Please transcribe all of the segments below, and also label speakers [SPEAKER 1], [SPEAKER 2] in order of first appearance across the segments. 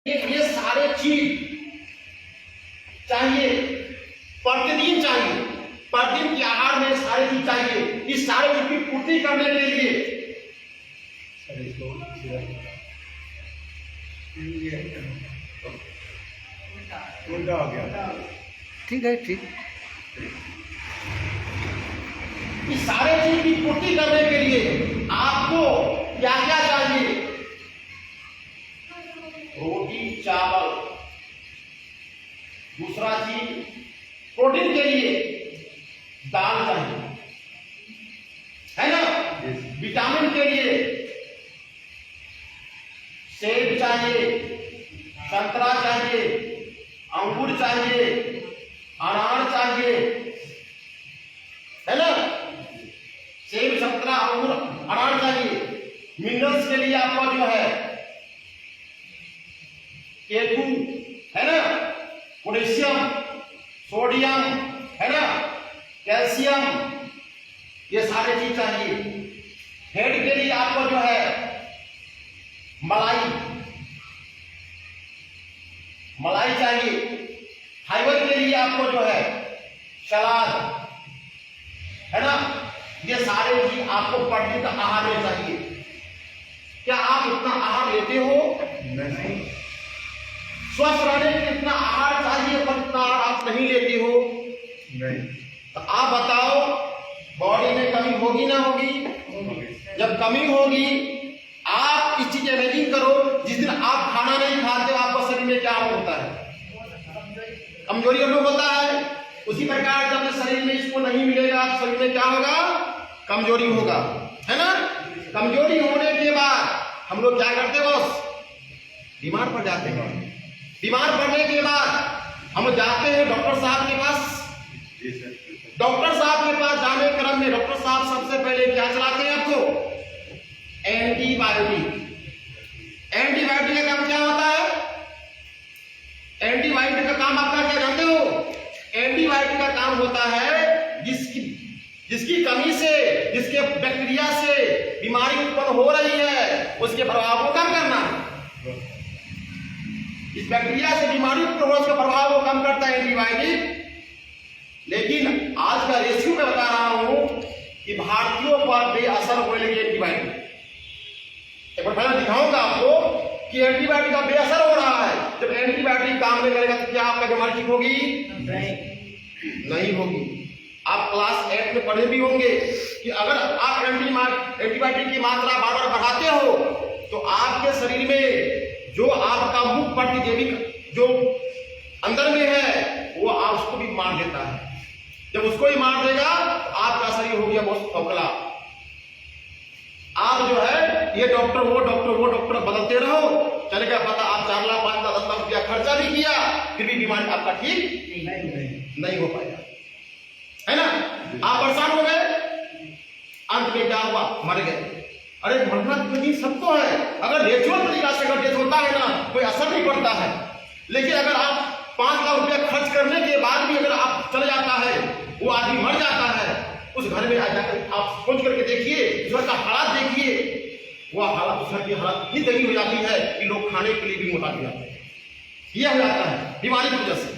[SPEAKER 1] ये सारे चीज चाहिए, प्रतिदिन चाहिए, प्रतिदिन के आहार में सारे चीज चाहिए। इस सारे चीज की पूर्ति करने के लिए
[SPEAKER 2] उल्टा हो गया।
[SPEAKER 3] ठीक है, ठीक।
[SPEAKER 1] इस सारे चीज की पूर्ति करने के लिए आपको क्या क्या चाहिए? रोटी चावल, दूसरा चीज प्रोटीन के लिए दाल चाहिए, है ना? विटामिन के लिए सेब चाहिए, संतरा चाहिए, अंगूर चाहिए, अनार चाहिए, है ना? सेब संतरा अंगूर अनार चाहिए। मिनरल्स के लिए आपका जो है केतु, है ना, पोटेशियम, सोडियम, है ना, कैल्शियम, ये सारे चीज चाहिए। हेड के लिए आपको जो है मलाई चाहिए। फाइबर के लिए आपको जो है सलाद, है ना, ये सारे चीज आपको प्रतिदिन का आहार में चाहिए। क्या आप इतना आहार लेते हो?
[SPEAKER 2] नहीं।
[SPEAKER 1] स्वस्थ रहने के लिए इतना आहार चाहिए, पर इतना आहार आप नहीं लेते हो।
[SPEAKER 2] नहीं।
[SPEAKER 1] तो आप बताओ, बॉडी में कमी होगी ना होगी? जब कमी होगी, आप इस चीज इमेजिन करो, जिस दिन आप खाना नहीं खाते हो आपका शरीर में क्या होता है? कमजोरी अनुभव होता है। उसी प्रकार जब शरीर में इसको नहीं मिलेगा तो शरीर में क्या होगा? कमजोरी होगा, है ना? कमजोरी होने के बाद हम लोग क्या करते हैं? बस बीमार पड़ जाते हैं। बीमार पड़ने के बाद हम जाते हैं डॉक्टर साहब के पास। डॉक्टर साहब के पास जाने क्रम में डॉक्टर साहब सबसे पहले क्या चलाते हैं आपको? एंटीबायोटिक। एंटीबायोटिक का काम क्या होता है? एंटीबायोटिक का काम आपका क्या जानते हो? एंटीबायोटिक का काम होता है जिसकी कमी से, जिसके बैक्टीरिया से बीमारी उत्पन्न हो रही है, उसके प्रभाव को कम करना। इस बैक्टीरिया से बीमारी उत्पन्न हो, उसके प्रभाव को कम करता है एंटीबायोटिक। लेकिन आज का रेशियो में बता रहा हूं कि भारतीयों पर बेअसर होने लगी एंटीबायोटिक। एक बार पहले दिखाऊंगा आपको कि एंटीबायोटिक का बेअसर हो रहा है। जब एंटीबायोटिक काम नहीं करेगा तो क्या आपका बीमारी ठीक होगी? नहीं होगी। आप क्लास 8 में पढ़े भी होंगे कि अगर आप एंटीबायोटिक की मात्रा बार बार बढ़ाते हो तो आपके शरीर में जो आपका मुख्य प्रतिजैविक जो अंदर में है वो आप उसको भी मार देता है। जब उसको ही मार देगा तो आपका शरीर हो गया बहुत खोखला। आप जो है ये डॉक्टर वो डॉक्टर बदलते रहो, चलेगा पता आप 4 लाख 5 लाख 10 लाख रुपया खर्चा भी किया, फिर भी बीमारी आपका ठीक नहीं हो पाएगा, है ना? आप परेशान हो गए, अंत में क्या हुआ? मर गए। अरे मरना तो सबको है। अगर नेचुरल तरीका से अगर डेथ होता है ना, कोई असर नहीं पड़ता है। लेकिन अगर आप 5 लाख रुपया खर्च करने के बाद भी अगर आप चले जाता है, वो आदमी मर जाता है, उस घर में आ जाकर आप सोच करके देखिए, घर का हालात देखिए, वो हालात, उस घर की हालत इतनी दगी हो जाती है कि लोग खाने के लिए भी मोटा हो जाते हैं। यह हो जाता है बीमारी की वजह से,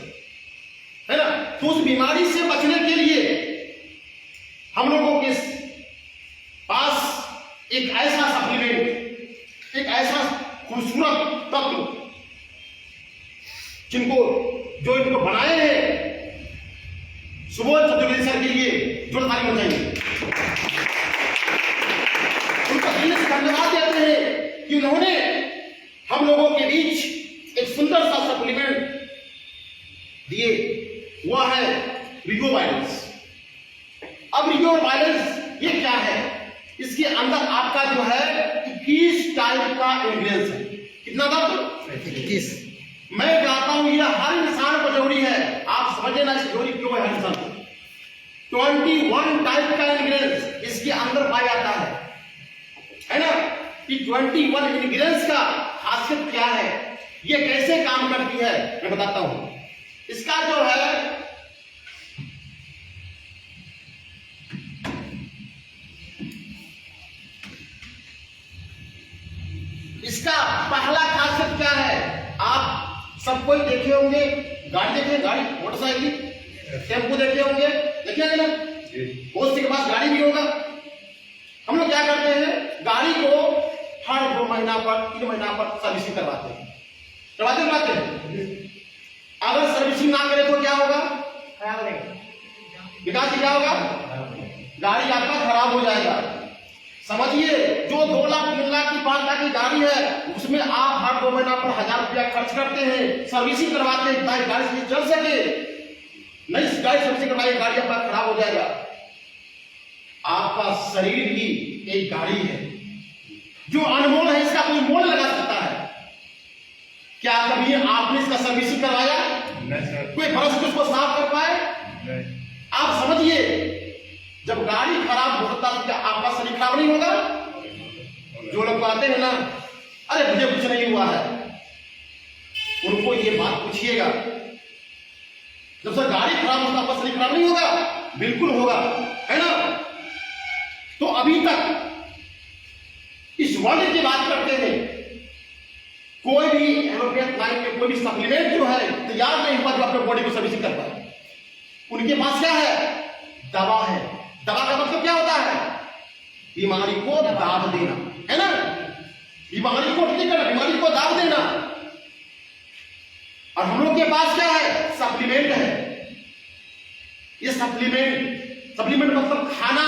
[SPEAKER 1] है ना? तो उस बीमारी से बचने के लिए हम लोगों के पास एक ऐसा सप्लीमेंट, एक ऐसा खूबसूरत तत्व जो इनको बनाए हैं सुबोध चतुर्वेदी सर के लिए जो ताली बजाएंगे, उनका दिल से धन्यवाद देते हैं कि उन्होंने हम लोगों के बीच एक सुंदर सा सप्लीमेंट दिए। वह है रिगोवायलेंस। अब रिगोवायलेंस ये क्या है? इसके अंदर आपका जो है 21 टाइप का इंग्रेडिएंट्स है। कितना था?
[SPEAKER 3] 21।
[SPEAKER 1] मैं कहता हूं ये हर इंसान को जरूरी है। आप समझे ना जरूरी क्यों है? हर इंसान 21 टाइप का इंग्रेडिएंट्स इसके अंदर पाया जाता है ना? कि 21 इंग्रेडिएंट्स का खासियत क्या है, ये कैसे काम करती है, मैं बताता हूं। इसका जो है इसका पहला खासियत क्या है? आप कोई देखे होंगे, गाड़ी देखे, गाड़ी मोटरसाइकिल टेम्पो देखे होंगे, देखे होंगे ना, बहुत सी के पास गाड़ी भी होगा। हम लोग क्या करते हैं, गाड़ी को हर 2 महीना पर 3 महीना पर सर्विसिंग करवाते हैं, करवाते हैं। अगर सर्विसिंग ना करें तो क्या होगा, विकास जी क्या होगा, गाड़ी आपका खराब हो जाएगा। समझिए, जो 2 लाख 3 लाख की 5 लाख की गाड़ी है, उसमें आप हर 2 महीना पर 1000 रुपया खर्च करते हैं, सर्विसिंग करवाते हैं ताकि गाड़ी से चल सके। नहीं गाड़ी सर्विसिंग करवाइए, गाड़ी आपका खराब हो जाएगा। आपका शरीर भी एक गाड़ी है जो अनमोल है, इसका कोई मोल लगा सकता है। क्या कभी आपने इसका सर्विसिंग करवाया?
[SPEAKER 2] नहीं सर।
[SPEAKER 1] कोई ब्रश से उसको साफ कर पाए?
[SPEAKER 2] नहीं।
[SPEAKER 1] आप समझिए, जब गाड़ी खराब होता है तो क्या आपका शरीर खराब नहीं होगा? जो लोग कहते हैं ना, अरे मुझे कुछ नहीं हुआ है, उनको ये बात पूछिएगा, जब सर गाड़ी खराब होता आपका शरीर खराब नहीं होगा? बिल्कुल होगा, है ना। तो अभी तक इस वर्ल्ड की बात करते हैं, कोई भी एलोपैथ लाइन में कोई भी सप्लीमेंट जो है तैयार नहीं हुआ जो अपने बॉडी को सर्विसिंग कर पाए। उनके पास क्या है? दवा है। दवा का मतलब क्या होता है? बीमारी को दाव देना, है ना। बीमारी को ठीक करना, बीमारी को दाव देना। और हम लोग के पास क्या है? सप्लीमेंट है। ये सप्लीमेंट मतलब खाना।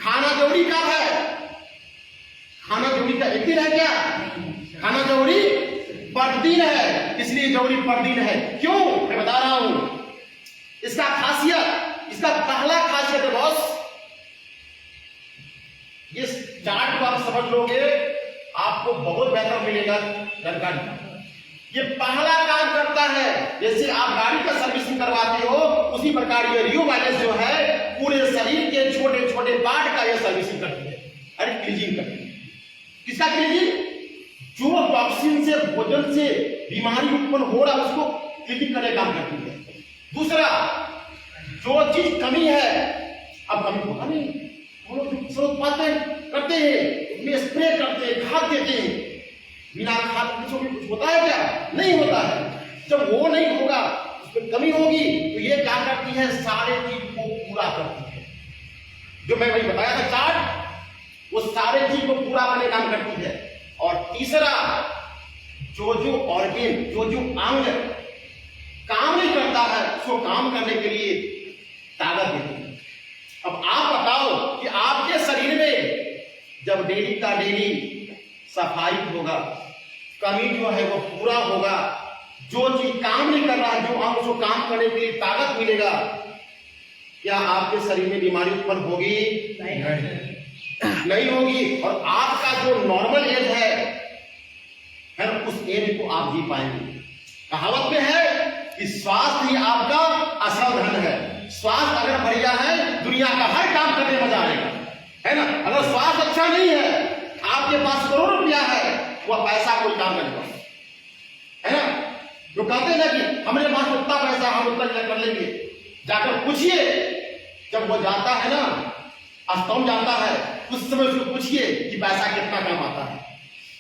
[SPEAKER 1] खाना जरूरी कब है? खाना जरूरी का एक दिन है क्या? खाना जरूरी प्रतिदिन है, इसलिए जरूरी प्रतिदिन है। क्यों? मैं बता रहा हूं इसका खासियत। इसका पहला खासियत है बॉस, इस चार्ट को आप समझ लोगे आपको बहुत बेहतर मिलेगा जानकारी। ये पहला काम करता है, जैसे आप गाड़ी का सर्विसिंग करवाते हो उसी प्रकार ये रियो वायरस जो है पूरे शरीर के छोटे छोटे पार्ट का ये सर्विसिंग करती है, अरे क्लीजिंग करती है। किसका क्लीजिंग? जो टॉक्सिन से, भोजन से बीमारी उत्पन्न हो रहा है उसको क्लीजिंग करने का काम करती है। दूसरा, जो चीज कमी है, अब कमी होगा नहीं, हम लोग उत्पादन करते हैं, उसमें स्प्रे करते हैं, खाद देते हैं। बिना खाद कुछ होता है क्या? नहीं होता है। जब वो नहीं होगा, उसमें कमी होगी, तो ये क्या करती है? सारे चीज को पूरा करती है। जो मैं वही बताया था चार्ट, वो सारे चीज को पूरा करने का काम करती है। और तीसरा, जो ऑर्गन, जो अंग काम नहीं करता है उसको काम करने के लिए ताकत देती है। अब आप बताओ कि आपके शरीर में जब डेली का डेली सफाई होगा, कमी जो है वो पूरा होगा, जो चीज काम नहीं कर रहा है, जो अंग उसको काम करने के लिए ताकत मिलेगा, क्या आपके शरीर में बीमारी उत्पन्न होगी? नहीं होगी। और आपका जो नॉर्मल एज है ना, उस एज को आप जी पाएंगे। कहावत में है कि स्वास्थ्य ही आपका असल धन है। स्वास्थ्य अगर बढ़िया है, दुनिया का हर काम करने में मजा आएगा, है ना। अगर स्वास्थ्य अच्छा नहीं है, आपके पास करोड़ों रुपया है, वह पैसा कोई काम नहीं करता, है ना। जो कहते हैं ना कि हमारे पास उतना पैसा, हम उतना कर लेंगे, जाकर पूछिए, जब वो जाता है ना, अस्पताल जाता है, उस समय उसको पूछिए कि पैसा कितना काम आता है,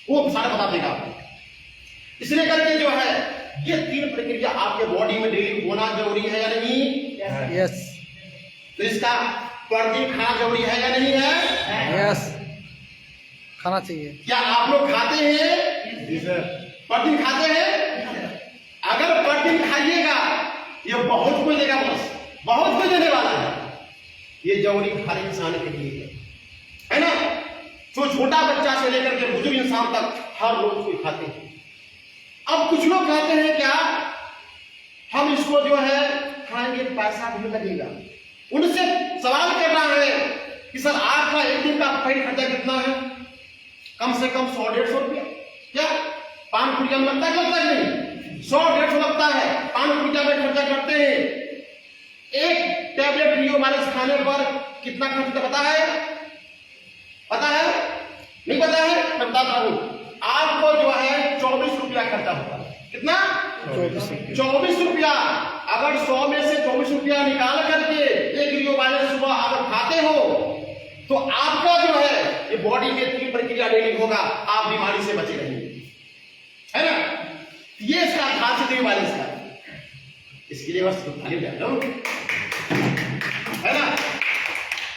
[SPEAKER 1] वो सारा बता देगा आपको। इसलिए करके जो है ये 3 प्रक्रिया आपके बॉडी में डेली होना जरूरी है या नहीं?
[SPEAKER 3] यस।
[SPEAKER 1] तो इसका प्रतिदिन खाना जरूरी है या नहीं है?
[SPEAKER 3] यस, खाना चाहिए।
[SPEAKER 1] क्या आप लोग खाते हैं?
[SPEAKER 2] जी सर।
[SPEAKER 1] प्रतिदिन खाते हैं? अगर प्रतिदिन खाइएगा, ये बहुत कुछ देगा बॉस, बहुत कुछ देने वाला है। ये जरूरी हर इंसान के लिए है ना। जो छोटा बच्चा से लेकर के बुजुर्ग इंसान तक हर लोग उसको खाते हैं। अब कुछ लोग कहते हैं क्या हम इसको जो है खाएंगे, पैसा भी लगेगा। उनसे सवाल कर रहा है कि सर आपका एक दिन का पेट खर्चा कितना है? कम से कम 100-150 रुपया। क्या पान पुड़िया में लगता है? लगता है नहीं, 100-150 लगता है। पान पुड़िया में खर्चा करते हैं। एक टैबलेट रियो वायरस खाने पर कितना खर्च पता है? पता है? नहीं पता है? मैं बताता हूं आपको, जो है 24 रुपया खर्चा होता है। कितना? 24 रुपया। अगर 100 में से 24 रुपया निकाल करके एक रियो वायरस सुबह अगर खाते हो तो आपका जो है ये बॉडी में 3 प्रक्रिया डेली होगा, आप बीमारी से बचे रहेंगे, है ना। ये इसका खासियत है वायरस का, इसके लिए बस खाली बैठ जाओ, है ना।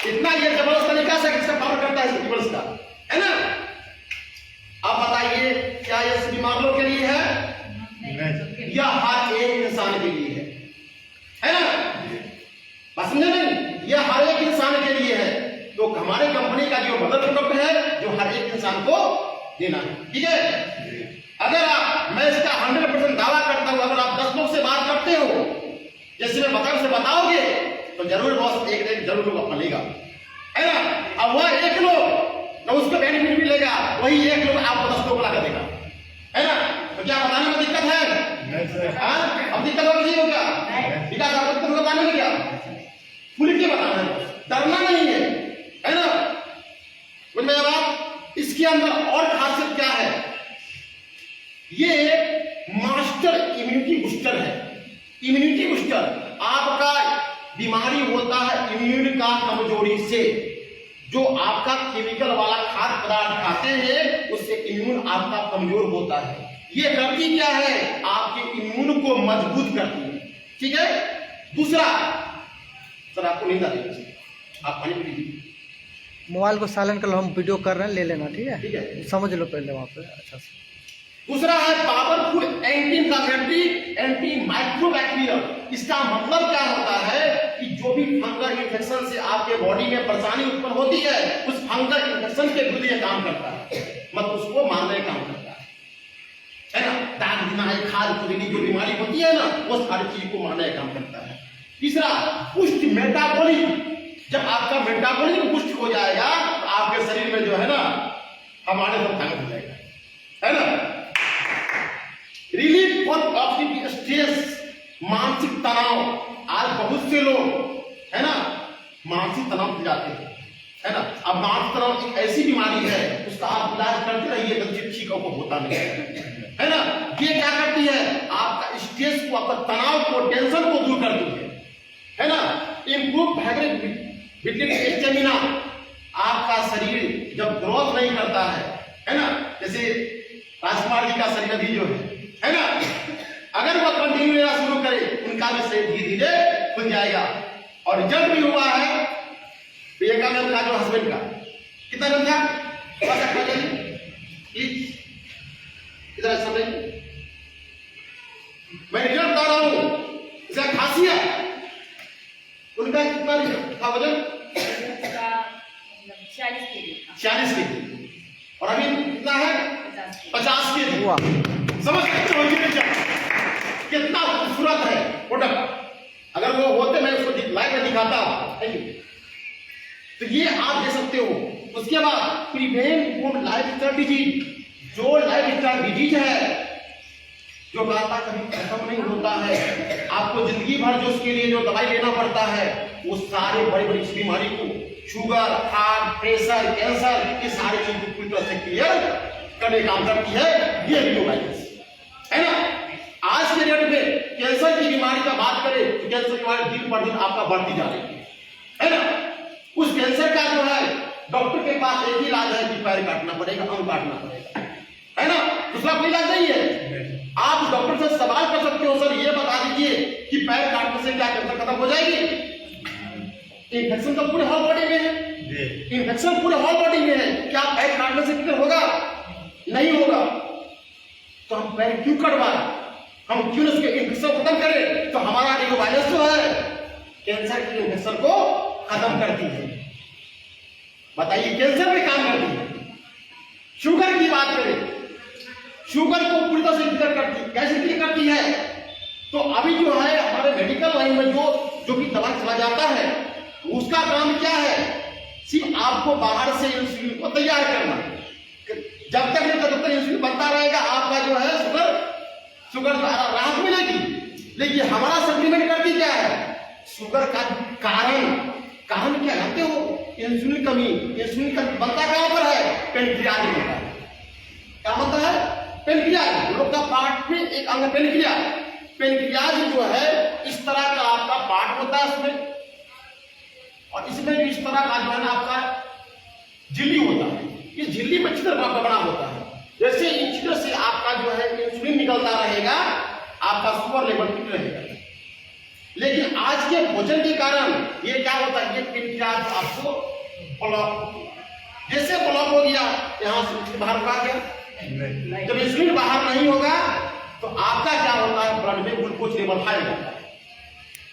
[SPEAKER 1] इतना ये जबरदस्त तरीका से इसका पावर करता है यूनिवर्स का, है ना। अब बताइए क्या ये सभी मामलों के लिए है? या हर एक इंसान के लिए है ना। बात समझे नहीं? यह हर एक इंसान के लिए है। तो हमारे कंपनी का जो मदर प्रोडक्ट है जो हर एक इंसान को देना है, ठीक है। अगर मैं इसका 100% दावा करता हूं, अगर आप 10 लोग से बात करते हो, जैसे मैं बता से बताओगे तो जरूर बॉस एक दिन जरूर लोग अपना लेगा, है ना। अब वह एक लोग तो उसको बेनिफिट मिलेगा, वही एक लोग आपको 10 लोग ला कर देगा, है ना। तो क्या बताने में दिक्कत है? हाँ, अब दिक्कत होगी नहीं होगा, विकास आपको बताने में क्या खुल के बताना है, डरना नहीं है ना। समझ में बात? इसके अंदर और खासियत क्या है? ये मास्टर इम्यूनिटी बूस्टर है। इम्यूनिटी बूस्टर, आपका बीमारी होता है इम्यून का कमजोरी से, जो आपका केमिकल वाला खाद्य पदार्थ खाते हैं उससे इम्यून आपका कमजोर होता है। ये करती क्या है? आपके इम्यून को मजबूत करती है, ठीक है। दूसरा, सर आपको नींद आ रही है, आप पानी पी लीजिए।
[SPEAKER 3] मोबाइल को साइलेंट कर लो, हम वीडियो कर रहे हैं, ले लेना, ठीक है,
[SPEAKER 1] ठीक है।
[SPEAKER 3] समझ लो पहले वहाँ पे अच्छा से।
[SPEAKER 1] दूसरा है पावरफुल एंटी इंफ्लेमेटरी, एंटी माइक्रोबैक्टीरियल। इसका मतलब क्या होता है कि जो भी फंगल इन्फेक्शन से आपके बॉडी में परेशानी उत्पन्न होती है, उस फंगल इन्फेक्शन के विरुद्ध ये काम करता है, मतलब उसको मारने का काम करता है ना। दाग दिमाग, खाल खुजली जो बीमारी होती है ना, वो सारी चीज को मारने का काम करता है। तीसरा, पुष्ट मेटाबॉलिज्म। जब आपका मेटाबॉलिज्म पुष्ट हो जाएगा तो आपके शरीर में जो है ना हमारे सब ताकत हो जाएगा, है ना। रिलीफ फॉर ऑक्सीडेटिव स्ट्रेस, मानसिक तनाव। आज बहुत से लोग है ना मानसिक तनाव जाते हैं, है ना। अब मानसिक तनाव एक ऐसी बीमारी है उसका आप इलाज करते रहिए तो ठीक होता नहीं है ना। ये क्या करती है? आपका स्ट्रेस को, आपका तनाव को, टेंशन को दूर करती है ना। Improve vitamin stamina. आपका शरीर जब ग्रोथ नहीं करता है ना, जैसे राजकुमार जी का शरीर अभी जो है ना, अगर वो कंटिन्यू लेना शुरू करे उनका भी शरीर धीरे धीरे खुल जाएगा। और रिजल्ट भी हुआ है प्रियंका मैम का, जो हस्बैंड का कितना दिन था, इधर समय मैं रिजल्ट बता रहा हूं, इसका खासियत उनका कितना था वजन? 46 केजी, और अभी कितना है? 50 केजी। समझ सकते हो कितना खूबसूरत है प्रोडक्ट। अगर वो होते मैं उसको लाइव में दिखाता। Thank you. तो ये आप दे सकते हो। उसके बाद प्रिवेंट फ्रॉम लाइफस्टाइल डिजीज। जो लाइफस्टाइल डिजीज है जो गाता कभी खत्म नहीं होता है, आपको जिंदगी भर जो उसके लिए जो दवाई लेना पड़ता है, वो सारे बड़ी बड़ी बीमारी को, शुगर, हार्ट, प्रेशर, कैंसर, ये सारी चीज को पूरी तरह से क्लियर करने का काम करती है ये वीडियोवाइरस, है ना। आज के डेट में कैंसर की बीमारी का बात करें तो कैंसर की बीमारी दिन पर दिन आपका बढ़ती जा रही है ना। उस कैंसर का जो है डॉक्टर के पास एक ही इलाज है कि पैर काटना पड़ेगा, अंग काटना पड़ेगा, है ना। दूसरा कोई इलाज नहीं है। आप डॉक्टर से सवाल कर सकते हो, सर ये बता दीजिए कि पैर काटने से क्या कैंसर खत्म हो जाएगी? इन्फेक्शन तो पूरे होल बॉडी में है, इन्फेक्शन पूरे होल बॉडी में है, क्या पैर काटने से क्लियर होगा? नहीं होगा। तो हम पैर क्यों कटवाएं? हम क्यों उसके इन्फेक्शन खत्म करें? तो हमारा जो वायरस जो है कैंसर के इन्फेक्शन को खत्म करती है। बताइए, कैंसर में काम करती है। शुगर की बात करें, शुगर को पूरी तरह से क्लियर करती है। कैसे क्लियर करती है? तो अभी जो है हमारे मेडिकल लाइन में जो भी दवा चला जाता है उसका काम क्या है? सिर्फ आपको बाहर से इंसुलिन को तैयार करना। जब तक इंसुलिन बनता रहेगा आपका जो है शुगर राहत मिलेगी। लेकिन हमारा सप्लीमेंट करती क्या है? शुगर का कारण क्या जानते हो? इंसुलिन कमी। इंसुलिन बनता कहां पर है? पेनक्रियाज में बनता है। क्या बनता है? पेनक्रियाज। लोग का पार्ट में एक अंग पेनक्रियाज। पेनक्रियाज जो है इस तरह का आपका पार्ट होता है उसमें, और इसमें भी इस तरह का जो है ना आपका झिल्ली होता है। इस झिल्ली में अच्छी तरह बना होता है। जैसे इंसुलिन से आपका जो है इंसुलिन निकलता रहेगा, आपका शुगर लेवल ठीक रहेगा। लेकिन आज के भोजन के कारण ये क्या होता है, ये पेनक्रियाज आपको ब्लॉक, जैसे ब्लॉक हो गया, यहाँ से इंसुलिन बाहर होगा क्या?
[SPEAKER 2] नहीं।
[SPEAKER 1] जब इंसुलिन बाहर नहीं होगा तो आपका क्या होता है, ब्लड में ग्लूकोज लेवल हाई हो जाता है।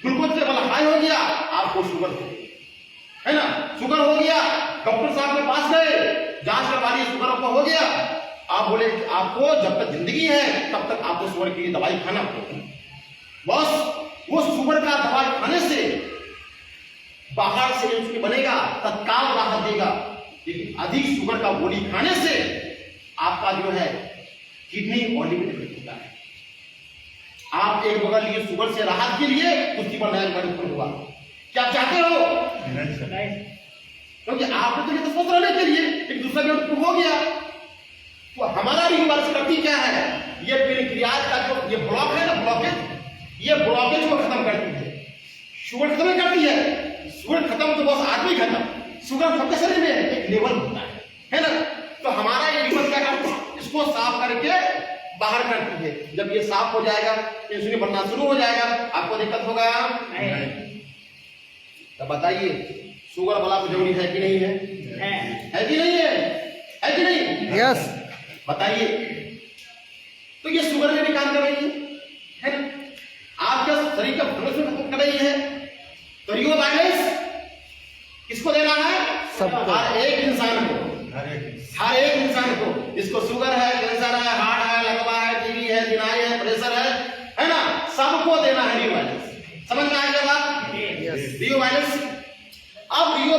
[SPEAKER 1] ग्लूकोज लेवल हाई हो गया, आपको शुगर हो गई, है ना? शुगर हो गया, डॉक्टर साहब के पास गए, जांच करवा ली, शुगर आपको हो गया। आप बोले कि आपको जब तक जिंदगी है तब तक आपको शुगर की दवाई खाना होगा। बस वो शुगर का दवाई खाने से बाहर से इंसुलिन बनेगा, तत्काल राहत देगा, लेकिन अधिक शुगर का गोली खाने से आपका जो है किडनी और लिवर इफेक्ट होता है। आप एक बगल लिए शुगर से राहत के लिए कुछ बनाया हुआ, क्या आप चाहते हो?
[SPEAKER 2] नहीं सर।
[SPEAKER 1] क्योंकि आपने तो ये तो सोच रहने के लिए एक दूसरा व्यक्ति हो गया। तो हमारा रिवर्स करती क्या है, ये पेनक्रियाज का जो ये ब्लॉक है ना, ब्लॉकेज, ये ब्लॉकेज को खत्म करती है। शुगर खत्म करती है, शुगर खत्म तो बस आदमी खत्म, शुगर सबके शरीर में एक लेवल होता है ना? तो हमारा ये लिवर क्या करता है, इसको साफ करके बाहर करती है। जब ये साफ हो जाएगा, इंसुलिन बनना शुरू हो जाएगा, आपको दिक्कत होगा? तो बताइए, शुगर वाला को जरूरी है कि नहीं है? है कि नहीं है? है कि नहीं?
[SPEAKER 3] यस।
[SPEAKER 1] बताइए। तो ये शुगर में भी काम कर रही है ना? आपके शरीर का फंक्शन खत्म कर रही है। तो रियो वायरस किसको देना है?
[SPEAKER 3] सबको।
[SPEAKER 1] हर एक इंसान को, हर एक इंसान को। इसको शुगर है, कैंसर है, हार्ट है, लकवा है, टीबी है, दिनाई है, प्रेशर है ना? सबको देना है रियो वायरस। समझ में आएगा बात?
[SPEAKER 3] यस।
[SPEAKER 1] रियो वायरस, अब रियो